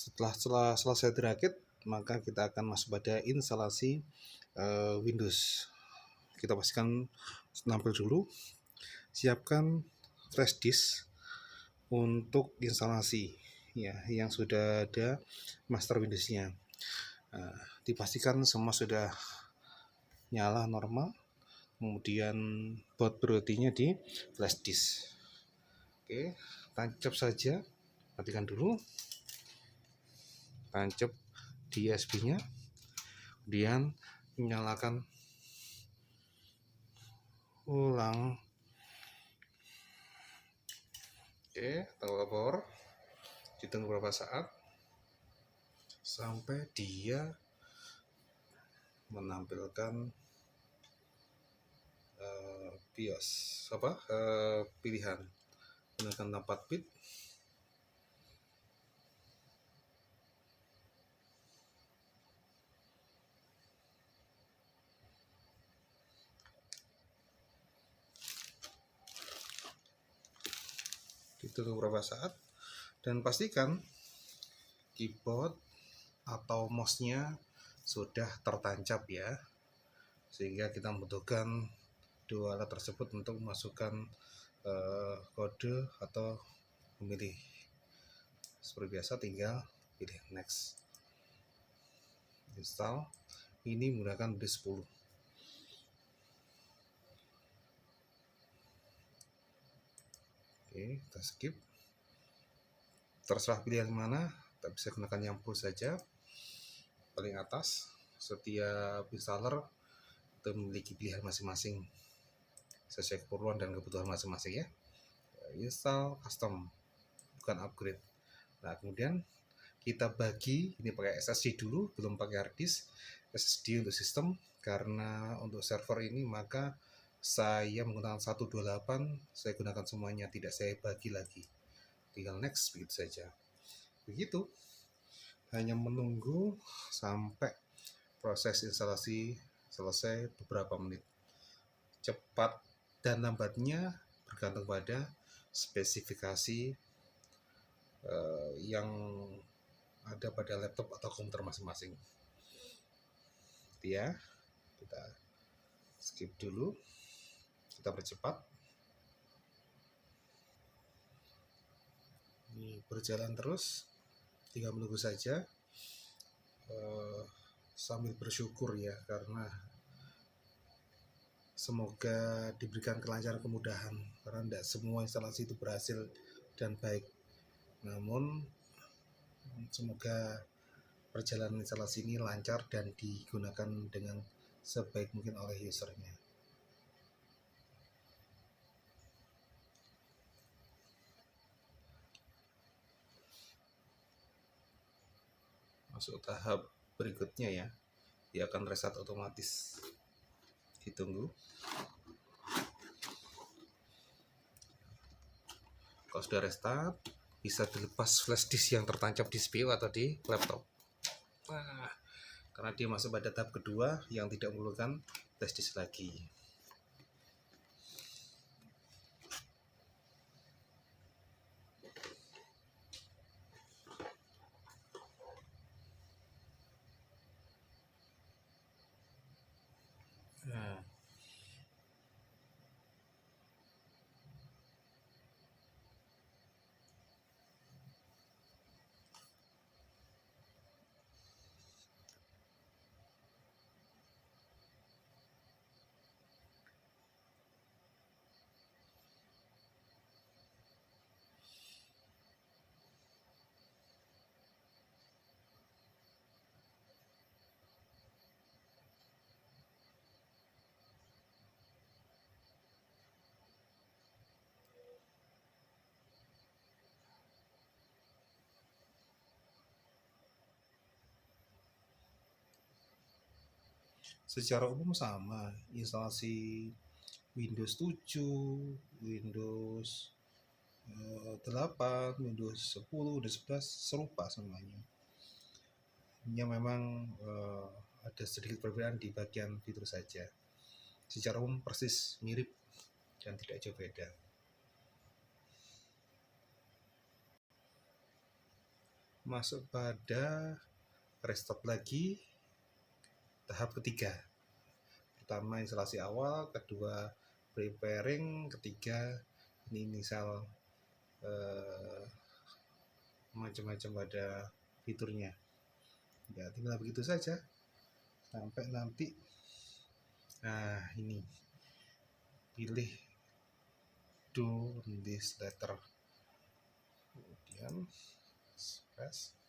Setelah selesai dirakit, maka kita akan masuk pada instalasi Windows. Kita pastikan tampil dulu. Siapkan flash disk untuk instalasi ya, yang sudah ada master Windows-nya. Dipastikan semua sudah nyala normal. Kemudian boot priority-nya di flash disk. Oke, tancap saja. Matikan dulu. Tancap di USB-nya. Kemudian nyalakan ulang. Oke, toggle power. Ditunggu beberapa saat sampai dia menampilkan BIOS pilihan. Gunakan 4 bit. Ditunggu beberapa saat dan pastikan keyboard atau mouse-nya sudah tertancap ya, sehingga kita membutuhkan dua alat tersebut untuk memasukkan kode atau memilih. Seperti biasa, tinggal pilih next, install. Ini menggunakan disk 10. Oke, kita skip. Terserah pilihan mana, kita bisa gunakan yang full saja. Paling atas, setiap installer itu memiliki pilihan masing-masing sesuai keperluan dan kebutuhan masing-masing ya. Install custom, bukan upgrade. Nah, kemudian kita bagi, ini pakai SSD dulu, belum pakai hard disk. SSD untuk sistem, karena untuk server ini maka saya menggunakan 128, saya gunakan semuanya, tidak saya bagi lagi. Tinggal next, begitu saja. Begitu, hanya menunggu sampai proses instalasi selesai beberapa menit. Cepat dan lambatnya bergantung pada spesifikasi yang ada pada laptop atau komputer masing-masing. Ya, kita skip dulu, kita percepat. Ini berjalan terus, tinggal menunggu saja sambil bersyukur ya, karena semoga diberikan kelancaran, kemudahan, karena tidak semua instalasi itu berhasil dan baik. Namun semoga perjalanan instalasi ini lancar dan digunakan dengan sebaik mungkin oleh usernya. Masuk tahap berikutnya ya, dia akan reset otomatis. Ditunggu. Kalau sudah restart, bisa dilepas flash disk yang tertancap di CPU atau di laptop. Nah, karena dia masuk pada tahap kedua yang tidak memerlukan flash disk lagi. Nah, secara umum sama, instalasi Windows 7, Windows 8, Windows 10, Windows 11 serupa semuanya. Hanya memang ada sedikit perbedaan di bagian fitur saja. Secara umum persis mirip dan tidak jauh beda. masuk pada restart lagi tahap ketiga. Pertama instalasi awal, kedua preparing, ketiga ini misal macam-macam pada fiturnya. Ya tinggal begitu saja sampai nanti. Nah ini pilih do this letter, kemudian space.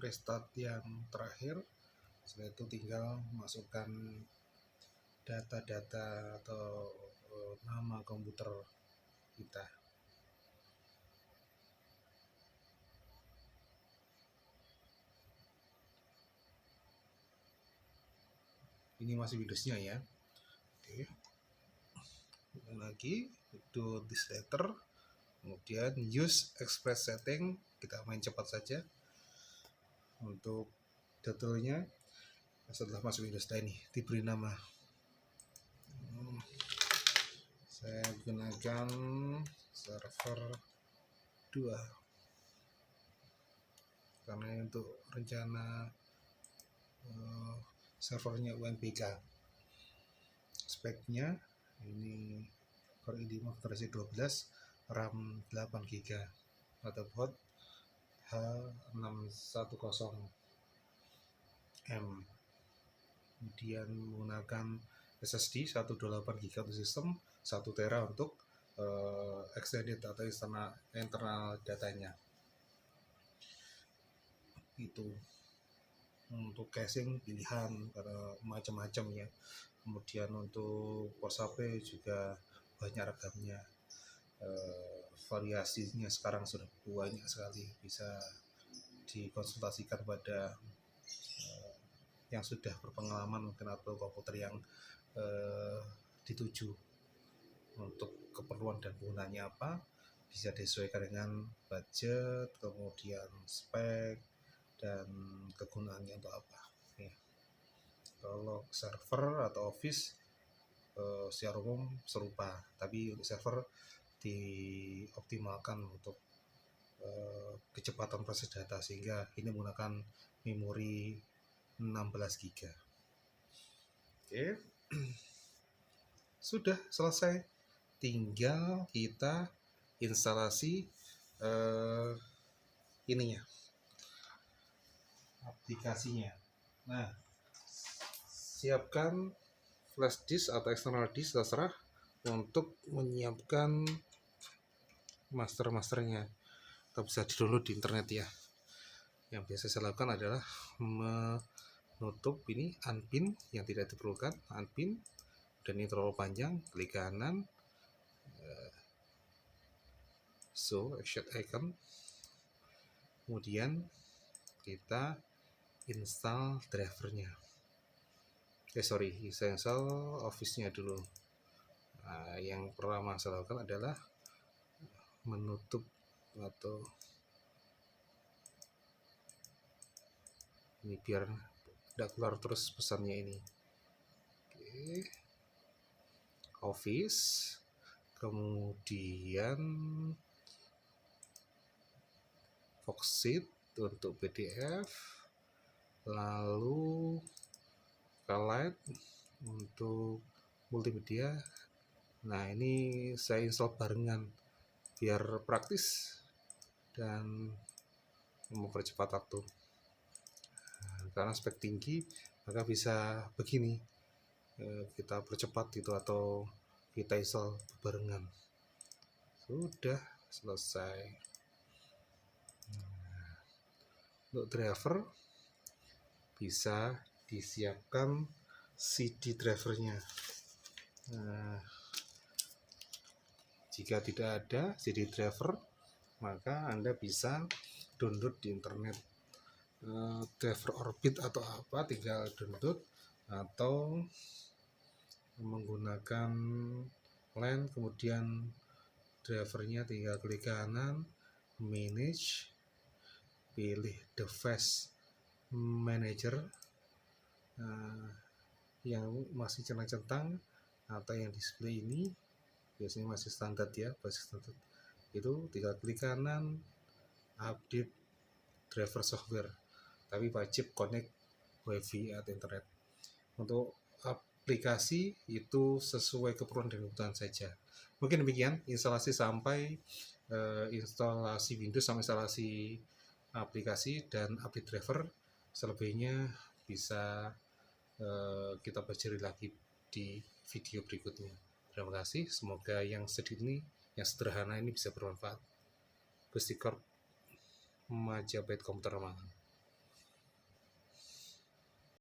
Restart yang terakhir. Setelah itu tinggal masukkan data-data atau nama komputer kita. Ini masih Windowsnya ya. Oke. Lagi do this letter, kemudian use express setting, kita main cepat saja. Untuk detailnya setelah masuk Windows ini diberi nama, saya gunakan server 2 karena untuk rencana servernya UNBK. Speknya ini Core i5 versi 12, RAM 8 GB, motherboard H610M, kemudian menggunakan SSD 128 GB untuk sistem, 1 TB untuk extended atau internal datanya. Itu untuk casing pilihan macam-macam ya. Kemudian untuk pos HP juga banyak ragamnya, variasinya sekarang sudah banyak sekali, bisa dikonsultasikan pada yang sudah berpengalaman mungkin atau komputer yang dituju untuk keperluan dan penggunanya apa, bisa disesuaikan dengan budget, kemudian spek dan kegunaannya untuk apa ya. Kalau server atau office secara umum serupa, tapi untuk server dioptimalkan untuk kecepatan proses data, sehingga ini menggunakan memori 16 GB. Oke. Sudah selesai, tinggal kita instalasi ininya, aplikasinya. Nah, siapkan flash disk atau external disk terserah untuk menyiapkan masternya. Kita bisa di-download di internet ya. Yang biasa saya lakukan adalah menutup ini unpin yang tidak diperlukan, unpin, dan ini terlalu panjang, klik kanan, so action icon, kemudian kita install drivernya. Saya install office-nya dulu. Nah, yang pertama saya lakukan adalah menutup atau ini biar tidak keluar terus pesannya ini. Oke. Office, kemudian Foxit untuk PDF, lalu Kalite untuk multimedia. Nah, ini saya install barengan biar praktis dan mempercepat waktu. Nah, karena spek tinggi maka bisa begini, kita percepat itu atau kita install barengan. Sudah selesai. Untuk driver bisa disiapkan CD drivernya. Nah, jika tidak ada CD driver, maka Anda bisa download di internet driver Orbit atau apa, tinggal download atau menggunakan LAN, kemudian drivernya tinggal klik kanan, manage, pilih device manager yang masih centang-centang atau yang display ini biasanya masih standar ya, basis standar, itu tinggal klik kanan, update driver software, tapi wajib connect wifi atau internet. Untuk aplikasi itu sesuai keperluan dan kebutuhan saja. Mungkin demikian instalasi sampai instalasi Windows sampai instalasi aplikasi dan update driver. Selebihnya bisa kita pelajari lagi di video berikutnya. Terima kasih, semoga yang sedikit ini, yang sederhana ini bisa bermanfaat. Gusti Corp, Majapahit Komputer Ramalan.